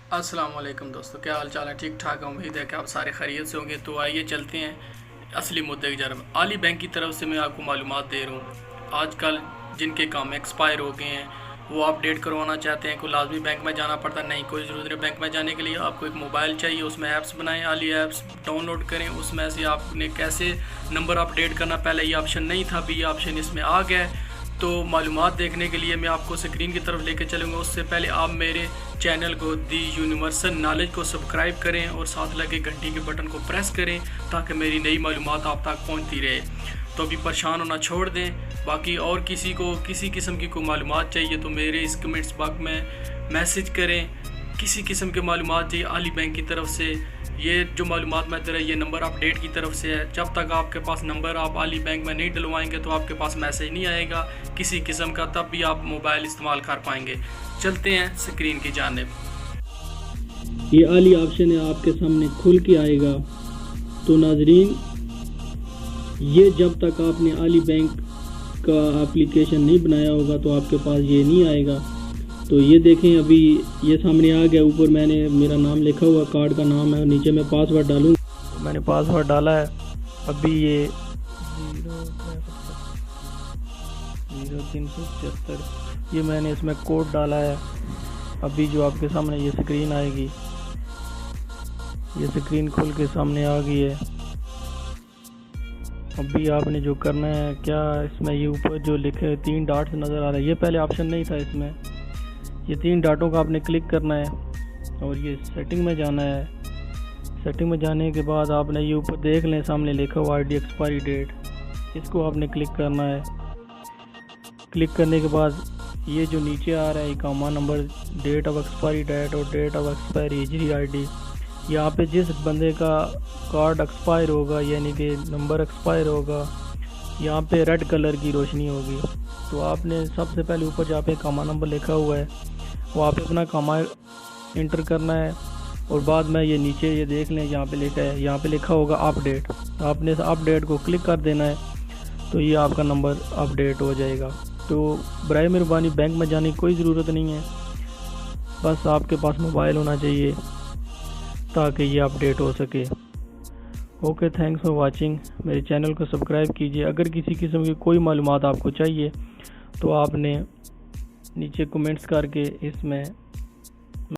अस्सलाम वालेकुम दोस्तों, क्या हाल चाल है? ठीक ठाक है। उम्मीद है कि आप सारे खैरियत से होंगे। तो आइए चलते हैं असली मुद्दे की जानब। आली बैंक की तरफ से मैं आपको मालूमात दे रहा हूँ। आजकल जिनके काम एक्सपायर हो गए हैं वो अपडेट करवाना चाहते हैं, कोई लाजमी बैंक में जाना पड़ता नहीं, कोई ज़रूरत नहीं। बैंक में जाने के लिए आपको एक मोबाइल चाहिए, उसमें ऐप्स बनाएं, आली ऐप्स डाउनलोड करें। उसमें से आपने कैसे नंबर अपडेट करना, पहले ये ऑप्शन नहीं था, अभी ये ऑप्शन इसमें आ गया है। तो मालूमात देखने के लिए मैं आपको स्क्रीन की तरफ लेकर चलूँगा। उससे पहले आप मेरे चैनल को दी यूनिवर्सल नॉलेज को सब्सक्राइब करें और साथ लगे घंटी के बटन को प्रेस करें ताकि मेरी नई मालूमात आप तक पहुंचती रहे। तो अभी परेशान होना छोड़ दें। बाकी और किसी को किसी किस्म की कोई मालूमात चाहिए तो मेरे इस कमेंट्स बॉक्स में मैसेज करें। किसी किस्म के मालूमात चाहिए आली बैंक की तरफ से, ये जो मालूमात मैं दे रहा ये नंबर अपडेट की तरफ से है। जब तक आपके पास नंबर आप आली बैंक में नहीं डलवाएंगे तो आपके पास मैसेज नहीं आएगा किसी किस्म का, तब भी आप मोबाइल इस्तेमाल कर पाएंगे। चलते हैं स्क्रीन की जानिब। ये आली ऑप्शन है आपके सामने खुल के आएगा। तो नाजरीन, ये जब तक आपने आली बैंक का एप्लीकेशन नहीं बनाया होगा तो आपके पास ये नहीं आएगा। तो ये देखें, अभी ये सामने आ गया। ऊपर मैंने मेरा नाम लिखा हुआ, कार्ड का नाम है, और नीचे मैं पासवर्ड डालूँगा। तो मैंने पासवर्ड डाला है। अभी ये 0375 ये मैंने इसमें कोड डाला है। अभी जो आपके सामने ये स्क्रीन आएगी, ये स्क्रीन खुल के सामने आ गई है। अभी आपने जो करना है क्या, इसमें ये ऊपर जो लिखे 3 डॉट्स नज़र आ रहा है, ये पहले ऑप्शन नहीं था इसमें। ये 3 डॉटों का आपने क्लिक करना है और ये सेटिंग में जाना है। सेटिंग में जाने के बाद आपने ये ऊपर देख लें, सामने लिखा हुआ ID एक्सपायरी डेट, इसको आपने क्लिक करना है। क्लिक करने के बाद ये जो नीचे आ रहा है इकामा number, date of expiry date और डेट ऑफ एक्सपायरी हिजरी ID, यहाँ पे जिस बंदे का कार्ड एक्सपायर होगा यानी कि नंबर एक्सपायर होगा, यहाँ पे रेड कलर की रोशनी होगी। तो आपने सबसे पहले ऊपर जहाँ पे कामा नंबर लिखा हुआ है वहाँ पे अपना कामा इंटर करना है। और बाद में ये नीचे ये देख लें, यहाँ पे लिखा है, यहाँ पे लिखा होगा अपडेट। आपने इस अपडेट को क्लिक कर देना है तो ये आपका नंबर अपडेट हो जाएगा। तो बराए मेहरबानी बैंक में जाने की कोई ज़रूरत नहीं है, बस आपके पास मोबाइल होना चाहिए ताकि ये अपडेट हो सके। Okay, thanks for watching. मेरे चैनल को सब्सक्राइब कीजिए। अगर किसी किस्म की कोई मालूमात आपको चाहिए तो आपने नीचे कमेंट्स करके इसमें